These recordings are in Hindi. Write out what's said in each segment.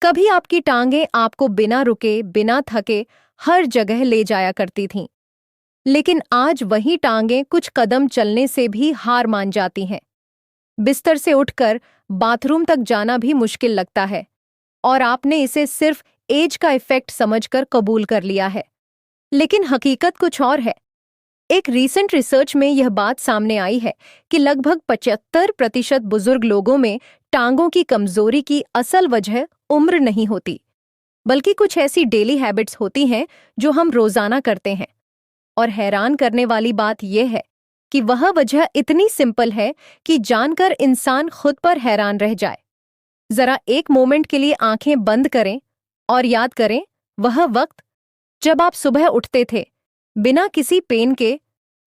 कभी आपकी टांगें आपको बिना रुके, बिना थके हर जगह ले जाया करती थीं। लेकिन आज वही टांगें कुछ कदम चलने से भी हार मान जाती हैं। बिस्तर से उठकर बाथरूम तक जाना भी मुश्किल लगता है और आपने इसे सिर्फ एज का इफेक्ट समझकर कबूल कर लिया है। लेकिन हकीकत कुछ और है। एक रीसेंट रिसर्च में यह बात सामने आई है कि लगभग 75% बुजुर्ग लोगों में टांगों की कमजोरी की असल वजह उम्र नहीं होती, बल्कि कुछ ऐसी डेली हैबिट्स होती हैं जो हम रोजाना करते हैं। और हैरान करने वाली बात यह है कि वह वजह इतनी सिंपल है कि जानकर इंसान खुद पर हैरान रह जाए। जरा एक मोमेंट के लिए आंखें बंद करें और याद करें वह वक्त जब आप सुबह उठते थे, बिना किसी पेन के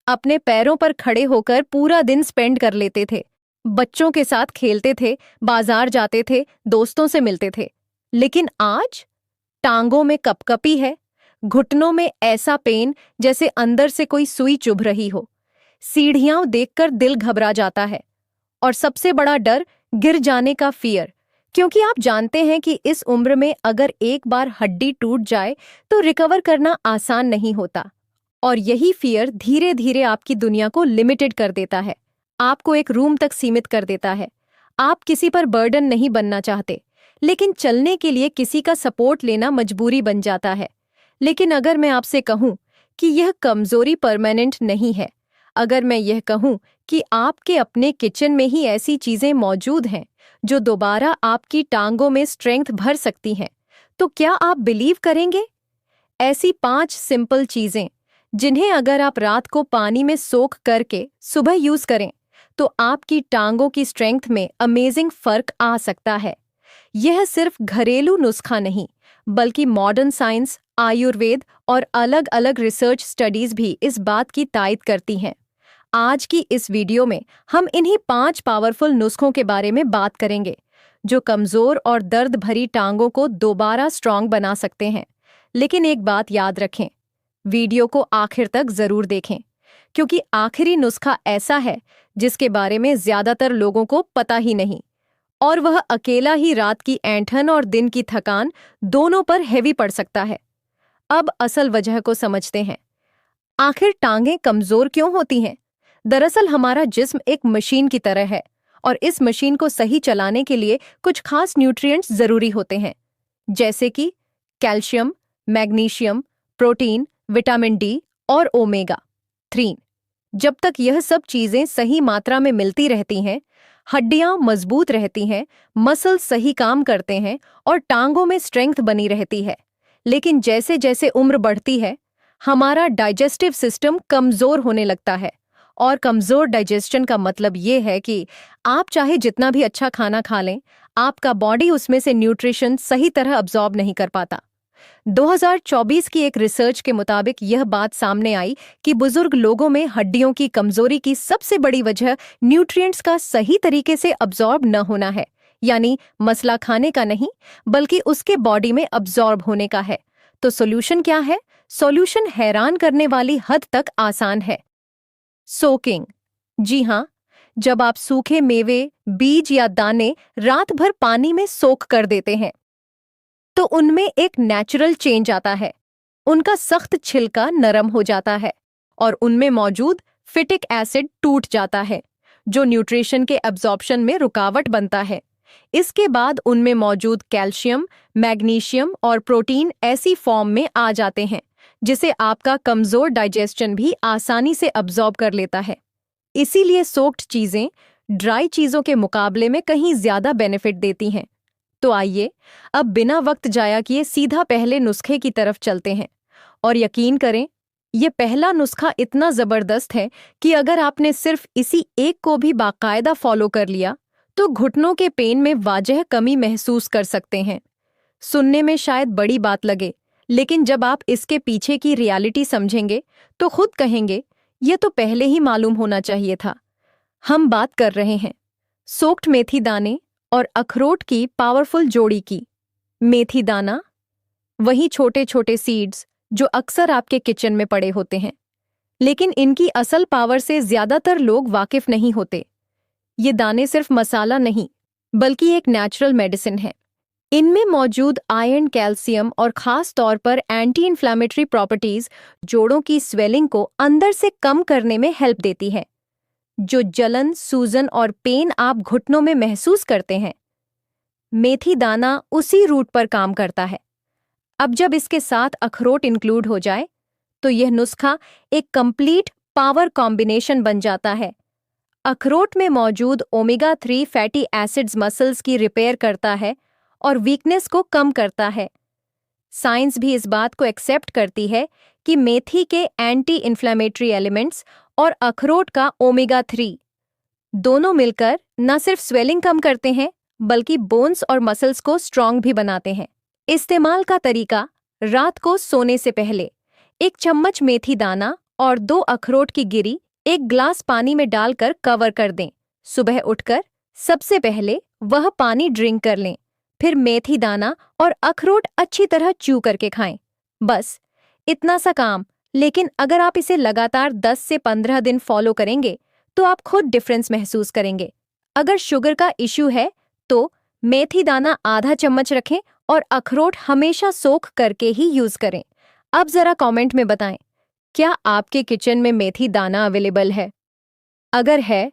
अपने पैरों पर खड़े होकर पूरा दिन स्पेंड कर लेते थे, बच्चों के साथ खेलते थे, बाजार जाते थे, दोस्तों से मिलते थे। लेकिन आज टांगों में कपकपी है, घुटनों में ऐसा पेन जैसे अंदर से कोई सुई चुभ रही हो, सीढ़ियां देखकर दिल घबरा जाता है, और सबसे बड़ा डर गिर जाने का फियर, क्योंकि आप जानते हैं कि इस उम्र में अगर एक बार हड्डी टूट जाए तो रिकवर करना आसान नहीं होता। और यही फियर धीरे धीरे आपकी दुनिया को लिमिटेड कर देता है, आपको एक रूम तक सीमित कर देता है। आप किसी पर बर्डन नहीं बनना चाहते, लेकिन चलने के लिए किसी का सपोर्ट लेना मजबूरी बन जाता है। लेकिन अगर मैं आपसे कहूं कि यह कमजोरी परमानेंट नहीं है, अगर मैं यह कहूं कि आपके अपने किचन में ही ऐसी चीजें मौजूद हैं जो दोबारा आपकी टांगों में स्ट्रेंथ भर सकती हैं, तो क्या आप बिलीव करेंगे? ऐसी 5 सिंपल चीजें जिन्हें अगर आप रात को पानी में सोख करके सुबह यूज करें तो आपकी टांगों की स्ट्रेंथ में अमेजिंग फर्क आ सकता है। यह सिर्फ घरेलू नुस्खा नहीं, बल्कि मॉडर्न साइंस, आयुर्वेद और अलग अलग रिसर्च स्टडीज भी इस बात की तायद करती हैं। आज की इस वीडियो में हम इन्हीं 5 पावरफुल नुस्खों के बारे में बात करेंगे जो कमजोर और दर्द भरी टांगों को दोबारा स्ट्रांग बना सकते हैं। लेकिन एक बात याद रखें, वीडियो को आखिर तक जरूर देखें, क्योंकि आखिरी नुस्खा ऐसा है जिसके बारे में ज्यादातर लोगों को पता ही नहीं, और वह अकेला ही रात की ऐंठन और दिन की थकान दोनों पर हैवी पड़ सकता है। अब असल वजह को समझते हैं। आखिर टांगें कमजोर क्यों होती हैं? दरअसल हमारा जिस्म एक मशीन की तरह है, और इस मशीन को सही चलाने के लिए कुछ खास न्यूट्रिएंट्स जरूरी होते हैं, जैसे कि calcium, magnesium, protein, vitamin D और ओमेगा 3। जब तक यह सब चीजें सही मात्रा में मिलती रहती हैं, हड्डियां मजबूत रहती हैं, मसल सही काम करते हैं और टांगों में स्ट्रेंथ बनी रहती है। लेकिन जैसे जैसे उम्र बढ़ती है, हमारा डाइजेस्टिव सिस्टम कमजोर होने लगता है, और कमजोर डाइजेशन का मतलब ये है कि आप चाहे जितना भी अच्छा खाना खा लें, आपका बॉडी उसमें से न्यूट्रिशन सही तरह अब्जॉर्ब नहीं कर पाता। 2024 की एक रिसर्च के मुताबिक यह बात सामने आई कि बुजुर्ग लोगों में हड्डियों की कमजोरी की सबसे बड़ी वजह न्यूट्रिएंट्स का सही तरीके से अब्जॉर्ब न होना है। यानी मसला खाने का नहीं, बल्कि उसके बॉडी में अब्जॉर्ब होने का है। तो सॉल्यूशन क्या है? सॉल्यूशन हैरान करने वाली हद तक आसान है। सोकिंग। जी हाँ, जब आप सूखे मेवे, बीज या दाने रात भर पानी में सोख कर देते हैं तो उनमें एक नेचुरल चेंज आता है। उनका सख्त छिलका नरम हो जाता है और उनमें मौजूद फिटिक एसिड टूट जाता है, जो न्यूट्रिशन के एब्जॉर्प्शन में रुकावट बनता है। इसके बाद उनमें मौजूद कैल्शियम, मैग्नीशियम और प्रोटीन ऐसी फॉर्म में आ जाते हैं जिसे आपका कमजोर डाइजेशन भी आसानी से अब्जॉर्ब कर लेता है। इसीलिए सोक्ड चीजें ड्राई चीजों के मुकाबले में कहीं ज्यादा बेनिफिट देती हैं। तो आइए अब बिना वक्त जाया किए सीधा पहले नुस्खे की तरफ चलते हैं। और यकीन करें, यह पहला नुस्खा इतना जबरदस्त है कि अगर आपने सिर्फ इसी एक को भी बाकायदा फॉलो कर लिया तो घुटनों के पेन में वाजह कमी महसूस कर सकते हैं। सुनने में शायद बड़ी बात लगे, लेकिन जब आप इसके पीछे की रियलिटी समझेंगे तो खुद कहेंगे यह तो पहले ही मालूम होना चाहिए था। हम बात कर रहे हैं सोक्ड मेथी दाने और अखरोट की पावरफुल जोड़ी की। मेथी दाना, वही छोटे छोटे सीड्स जो अक्सर आपके किचन में पड़े होते हैं, लेकिन इनकी असल पावर से ज्यादातर लोग वाकिफ नहीं होते। ये दाने सिर्फ मसाला नहीं, बल्कि एक नेचुरल मेडिसिन है। इनमें मौजूद आयरन, कैल्शियम और खास तौर पर एंटी इन्फ्लेमेटरी प्रॉपर्टीज जोड़ों की स्वेलिंग को अंदर से कम करने में हेल्प देती है। जो जलन, सूजन और पेन आप घुटनों में महसूस करते हैं, मेथी दाना उसी रूट पर काम करता है। अब जब इसके साथ अखरोट इंक्लूड हो जाए तो यह नुस्खा एक कंप्लीट पावर कॉम्बिनेशन बन जाता है। अखरोट में मौजूद ओमेगा 3 फैटी एसिड्स मसल्स की रिपेयर करता है और वीकनेस को कम करता है। साइंस भी इस बात को एक्सेप्ट करती है कि मेथी के एंटी इन्फ्लेमेटरी एलिमेंट्स और अखरोट का ओमेगा 3 दोनों मिलकर न सिर्फ स्वेलिंग कम करते हैं बल्कि बोन्स और मसल्स को स्ट्रांग भी बनाते हैं। इस्तेमाल का तरीका: रात को सोने से पहले 1 चम्मच मेथी दाना और 2 अखरोट की गिरी 1 ग्लास पानी में डालकर कवर कर दें। सुबह उठकर सबसे पहले वह पानी ड्रिंक कर लें, फिर मेथी दाना और अखरोट अच्छी तरह च्यू करके खाएं। बस इतना सा काम, लेकिन अगर आप इसे लगातार 10 से 15 दिन फॉलो करेंगे तो आप खुद डिफरेंस महसूस करेंगे। अगर शुगर का इश्यू है तो मेथी दाना आधा चम्मच रखें और अखरोट हमेशा सोख करके ही यूज करें। अब जरा कमेंट में बताएं, क्या आपके किचन में मेथी दाना अवेलेबल है? अगर है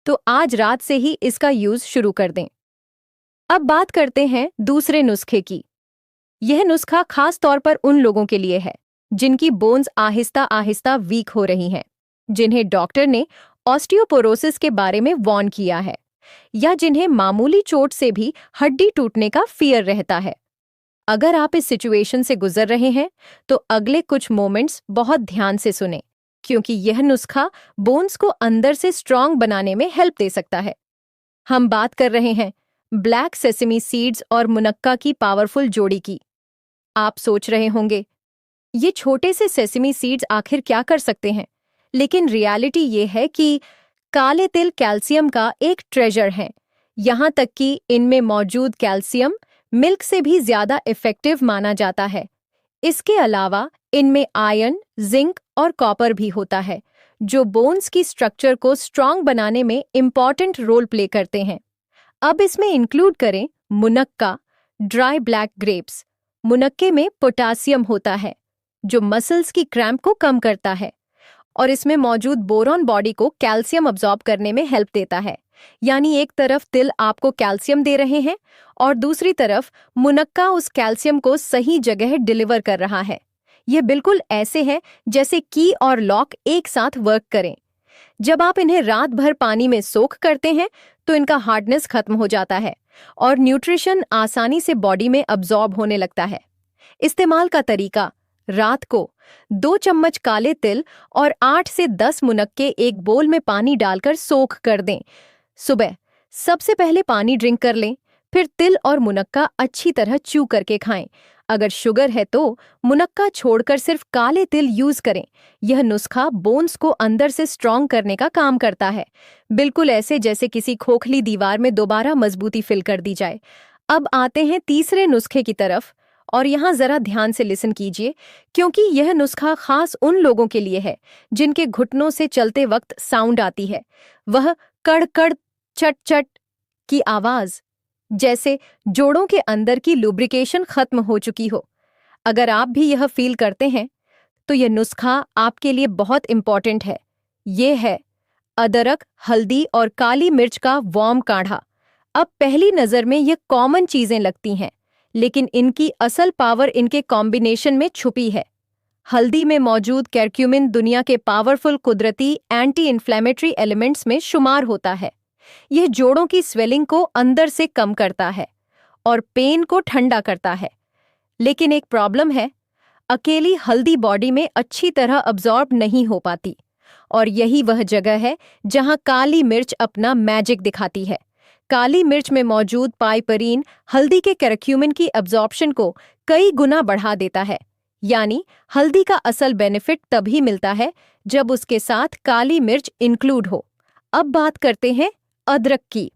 तो आज रात से ही इसका यूज शुरू कर दें। अब बात करते हैं दूसरे नुस्खे की। यह नुस्खा खास तौर पर उन लोगों के लिए है जिनकी बोन्स आहिस्ता आहिस्ता वीक हो रही हैं, जिन्हें डॉक्टर ने ऑस्टियोपोरोसिस के बारे में वार्न किया है, या जिन्हें मामूली चोट से भी हड्डी टूटने का फियर रहता है। अगर आप इस सिचुएशन से गुजर रहे हैं तो अगले कुछ मोमेंट्स बहुत ध्यान से सुनें, क्योंकि यह नुस्खा बोन्स को अंदर से स्ट्रांग बनाने में हेल्प दे सकता है। हम बात कर रहे हैं ब्लैक सेसमी सीड्स और मुनक्का की पावरफुल जोड़ी की। आप सोच रहे होंगे, ये छोटे से सेसमी सीड्स आखिर क्या कर सकते हैं? लेकिन रियलिटी ये है कि काले तिल कैल्शियम का एक ट्रेजर है। यहाँ तक कि इनमें मौजूद कैल्शियम मिल्क से भी ज्यादा इफेक्टिव माना जाता है। इसके अलावा इनमें आयरन, जिंक और कॉपर भी होता है, जो बोन्स की स्ट्रक्चर को स्ट्रांग बनाने में इम्पॉर्टेंट रोल प्ले करते हैं। अब इसमें इंक्लूड करें मुनक्का, ड्राई ब्लैक ग्रेप्स। मुनक्के में पोटासियम होता है जो मसल्स की क्रैम्प को कम करता है, और इसमें मौजूद बोरॉन बॉडी को कैल्शियम अब्सॉर्ब करने में हेल्प देता है। यानी एक तरफ तिल आपको कैल्शियम दे रहे हैं और दूसरी तरफ मुनक्का उस कैल्शियम को सही जगह डिलीवर कर रहा है। यह बिल्कुल ऐसे है जैसे की और लॉक एक साथ वर्क करें। जब आप इन्हें रात भर पानी में सोख करते हैं तो इनका हार्डनेस खत्म हो जाता है और न्यूट्रिशन आसानी से बॉडी में अब्सॉर्ब होने लगता है। इस्तेमाल का तरीका: रात को 2 चम्मच काले तिल और 8 से 10 मुनक्के एक बोल में पानी डालकर सोख कर दें। सुबह सबसे पहले पानी ड्रिंक कर लें, फिर तिल और मुनक्का अच्छी तरह च्यू करके खाएं। अगर शुगर है तो मुनक्का छोड़कर सिर्फ काले तिल यूज करें। यह नुस्खा बोन्स को अंदर से स्ट्रांग करने का काम करता है, बिल्कुल ऐसे जैसे किसी खोखली दीवार में दोबारा मजबूती फिल कर दी जाए। अब आते हैं तीसरे नुस्खे की तरफ, और यहाँ जरा ध्यान से लिसन कीजिए, क्योंकि यह नुस्खा खास उन लोगों के लिए है जिनके घुटनों से चलते वक्त साउंड आती है, वह कड़-कड़, चट-चट की आवाज, जैसे जोड़ों के अंदर की लुब्रिकेशन खत्म हो चुकी हो। अगर आप भी यह फील करते हैं तो यह नुस्खा आपके लिए बहुत इंपॉर्टेंट है। ये है अदरक, हल्दी और काली मिर्च का वार्म काढ़ा। अब पहली नज़र में ये कॉमन चीजें लगती हैं, लेकिन इनकी असल पावर इनके कॉम्बिनेशन में छुपी है। हल्दी में मौजूद करक्यूमिन दुनिया के पावरफुल कुदरती एंटी इन्फ्लेमेटरी एलिमेंट्स में शुमार होता है। यह जोड़ों की स्वेलिंग को अंदर से कम करता है और पेन को ठंडा करता है। लेकिन एक प्रॉब्लम है, अकेली हल्दी बॉडी में अच्छी तरह अब्सॉर्ब नहीं हो पाती, और यही वह जगह है जहां काली मिर्च अपना मैजिक दिखाती है। काली मिर्च में मौजूद पाइपरीन हल्दी के करक्यूमिन की अब्सॉर्प्शन को कई गुना बढ़ा देता है। यानी हल्दी का असल बेनिफिट तभी मिलता है जब उसके साथ काली मिर्च इंक्लूड हो। अब बात करते हैं अदरक की।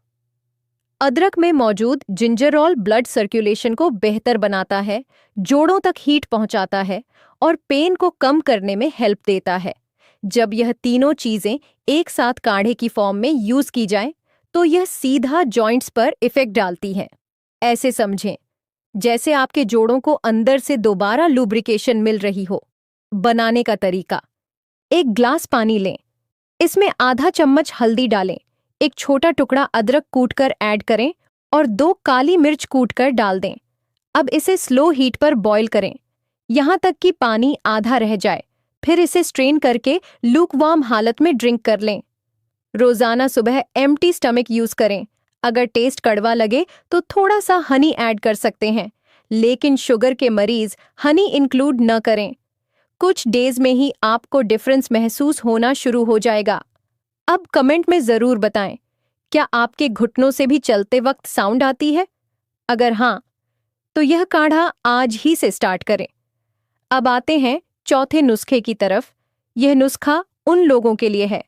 अदरक में मौजूद जिंजरॉल ब्लड सर्कुलेशन को बेहतर बनाता है, जोड़ों तक हीट पहुंचाता है और पेन को कम करने में हेल्प देता है। जब यह तीनों चीजें एक साथ काढ़े की फॉर्म में यूज की जाएं, तो यह सीधा जॉइंट्स पर इफेक्ट डालती हैं। ऐसे समझें जैसे आपके जोड़ों को अंदर से दोबारा लुब्रिकेशन मिल रही हो। बनाने का तरीका: एक ग्लास पानी लें, इसमें आधा चम्मच हल्दी डालें, एक छोटा टुकड़ा अदरक कूटकर ऐड करें और 2 काली मिर्च कूटकर डाल दें। अब इसे स्लो हीट पर बॉईल करें, यहाँ तक कि पानी आधा रह जाए। फिर इसे स्ट्रेन करके लूकवार्म हालत में ड्रिंक कर लें। रोजाना सुबह एम्प्टी स्टमक यूज करें। अगर टेस्ट कड़वा लगे तो थोड़ा सा हनी ऐड कर सकते हैं, लेकिन शुगर के मरीज हनी इंक्लूड न करें। कुछ डेज में ही आपको डिफरेंस महसूस होना शुरू हो जाएगा। अब कमेंट में जरूर बताएं, क्या आपके घुटनों से भी चलते वक्त साउंड आती है? अगर हाँ, तो यह काढ़ा आज ही से स्टार्ट करें। अब आते हैं चौथे नुस्खे की तरफ। यह नुस्खा उन लोगों के लिए है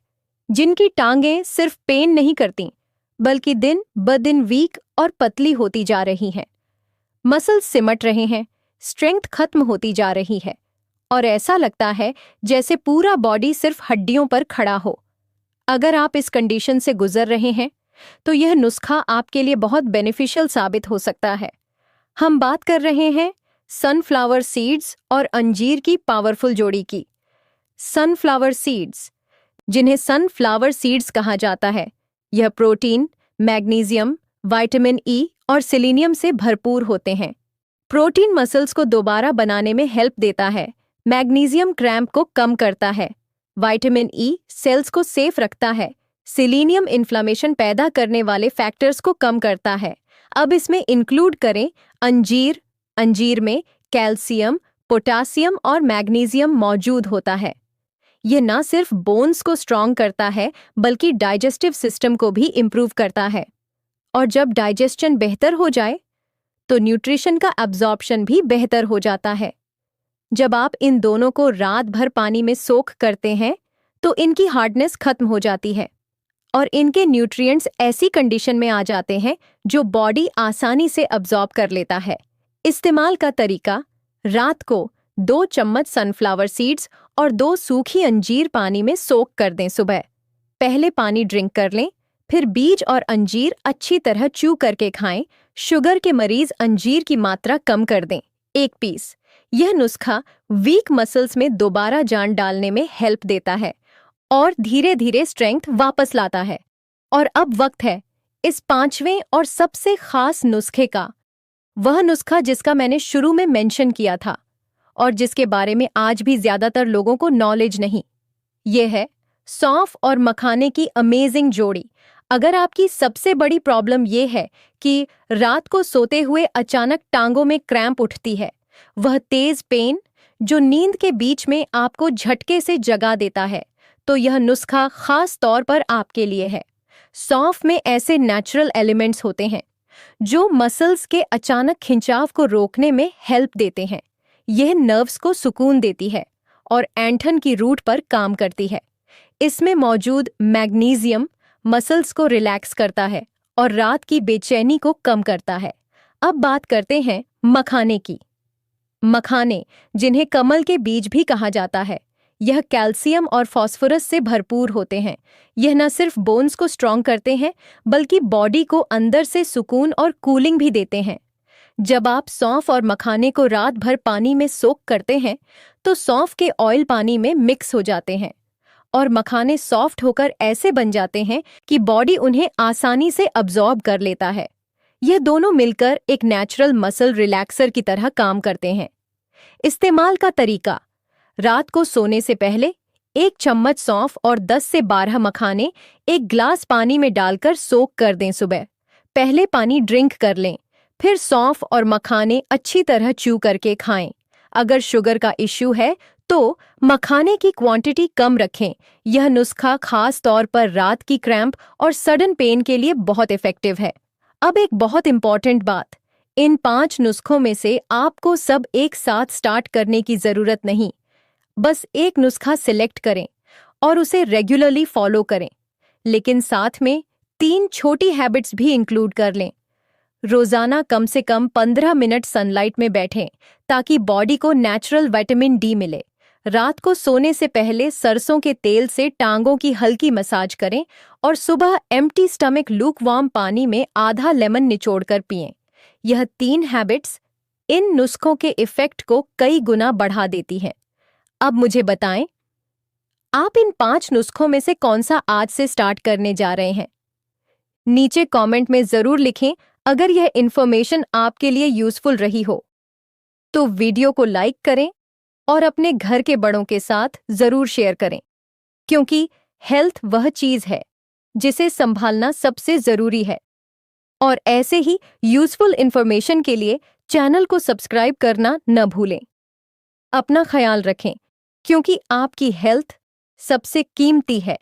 जिनकी टांगें सिर्फ पेन नहीं करती, बल्कि दिन ब दिन वीक और पतली होती जा रही हैं। मसल्स सिमट रहे हैं, स्ट्रेंथ खत्म होती जा रही है और ऐसा लगता है जैसे पूरा बॉडी सिर्फ हड्डियों पर खड़ा हो। अगर आप इस कंडीशन से गुजर रहे हैं, तो यह नुस्खा आपके लिए बहुत बेनिफिशियल साबित हो सकता है। हम बात कर रहे हैं सनफ्लावर सीड्स और अंजीर की पावरफुल जोड़ी की। सनफ्लावर सीड्स, जिन्हें सनफ्लावर सीड्स कहा जाता है, यह प्रोटीन, मैग्नीशियम, विटामिन ई और सेलेनियम से भरपूर होते हैं। प्रोटीन मसल्स को दोबारा बनाने में हेल्प देता है, मैग्नीशियम क्रैम्प को कम करता है, विटामिन ई सेल्स को सेफ रखता है, सेलेनियम इन्फ्लेमेशन पैदा करने वाले फैक्टर्स को कम करता है। अब इसमें इंक्लूड करें अंजीर। अंजीर में कैल्शियम, पोटासियम और मैग्नीशियम मौजूद होता है। यह न सिर्फ बोन्स को स्ट्रॉन्ग करता है, बल्कि डाइजेस्टिव सिस्टम को भी इम्प्रूव करता है। और जब डाइजेशन बेहतर हो जाए, तो न्यूट्रिशन का एब्जॉर्प्शन भी बेहतर हो जाता है। जब आप इन दोनों को रात भर पानी में सोख करते हैं, तो इनकी हार्डनेस खत्म हो जाती है और इनके न्यूट्रिएंट्स ऐसी कंडीशन में आ जाते हैं जो बॉडी आसानी से अब्जॉर्ब कर लेता है। इस्तेमाल का तरीका: रात को 2 चम्मच सनफ्लावर सीड्स और 2 सूखी अंजीर पानी में सोक कर दें। सुबह पहले पानी ड्रिंक कर लें, फिर बीज और अंजीर अच्छी तरह च्यू करके खाएं। शुगर के मरीज अंजीर की मात्रा कम कर दें, 1 पीस। यह नुस्खा वीक मसल्स में दोबारा जान डालने में हेल्प देता है और धीरे धीरे स्ट्रेंथ वापस लाता है। और अब वक्त है इस 5वें और सबसे खास नुस्खे का, वह नुस्खा जिसका मैंने शुरू में मेंशन किया था और जिसके बारे में आज भी ज्यादातर लोगों को नॉलेज नहीं। यह है सौंफ और मखाने की अमेजिंग जोड़ी। अगर आपकी सबसे बड़ी प्रॉब्लम यह है कि रात को सोते हुए अचानक टांगों में क्रैम्प उठती है, वह तेज पेन जो नींद के बीच में आपको झटके से जगा देता है, तो यह नुस्खा खास तौर पर आपके लिए है। सौंफ में ऐसे नेचुरल एलिमेंट्स होते हैं जो मसल्स के अचानक खिंचाव को रोकने में हेल्प देते हैं। यह नर्व्स को सुकून देती है और ऐंठन की रूट पर काम करती है। इसमें मौजूद मैग्नीशियम मसल्स को रिलैक्स करता है और रात की बेचैनी को कम करता है। अब बात करते हैं मखाने की। मखाने, जिन्हें कमल के बीज भी कहा जाता है, यह कैल्शियम और फास्फोरस से भरपूर होते हैं। यह न सिर्फ बोन्स को स्ट्रॉन्ग करते हैं, बल्कि बॉडी को अंदर से सुकून और कूलिंग भी देते हैं। जब आप सौंफ और मखाने को रात भर पानी में सोक करते हैं, तो सौंफ के ऑयल पानी में मिक्स हो जाते हैं और मखाने सॉफ्ट होकर ऐसे बन जाते हैं कि बॉडी उन्हें आसानी से अब्जॉर्ब कर लेता है। यह दोनों मिलकर एक नेचुरल मसल रिलैक्सर की तरह काम करते हैं। इस्तेमाल का तरीका: रात को सोने से पहले 1 चम्मच सौंफ और 10 से 12 मखाने एक ग्लास पानी में डालकर सोक कर दें। सुबह पहले पानी ड्रिंक कर लें, फिर सौंफ और मखाने अच्छी तरह च्यू करके खाएं। अगर शुगर का इश्यू है तो मखाने की क्वांटिटी कम रखें। यह नुस्खा खास तौर पर रात की क्रैम्प और सडन पेन के लिए बहुत इफेक्टिव है। अब एक बहुत इंपॉर्टेंट बात, इन 5 नुस्खों में से आपको सब एक साथ स्टार्ट करने की जरूरत नहीं। बस एक नुस्खा सिलेक्ट करें और उसे रेगुलरली फॉलो करें, लेकिन साथ में 3 छोटी हैबिट्स भी इंक्लूड कर लें। रोजाना कम से कम 15 मिनट सनलाइट में बैठें ताकि बॉडी को नेचुरल विटामिन डी मिले। रात को सोने से पहले सरसों के तेल से टांगों की हल्की मसाज करें और सुबह एम्प्टी स्टमक लूकवार्म पानी में आधा लेमन निचोड़कर पिएं। यह 3 हैबिट्स इन नुस्खों के इफेक्ट को कई गुना बढ़ा देती हैं। अब मुझे बताएं, आप इन 5 नुस्खों में से कौन सा आज से स्टार्ट करने जा रहे हैं? नीचे कमेंट में जरूर लिखें अगर यह इंफॉर्मेशन आपके लिए यूजफुल रही हो। तो वीडियो को लाइक करें और अपने घर के बड़ों के साथ जरूर शेयर करें, क्योंकि हेल्थ वह चीज है जिसे संभालना सबसे जरूरी है। और ऐसे ही यूजफुल इंफॉर्मेशन के लिए चैनल को सब्सक्राइब करना न भूलें। अपना ख्याल रखें, क्योंकि आपकी हेल्थ सबसे कीमती है।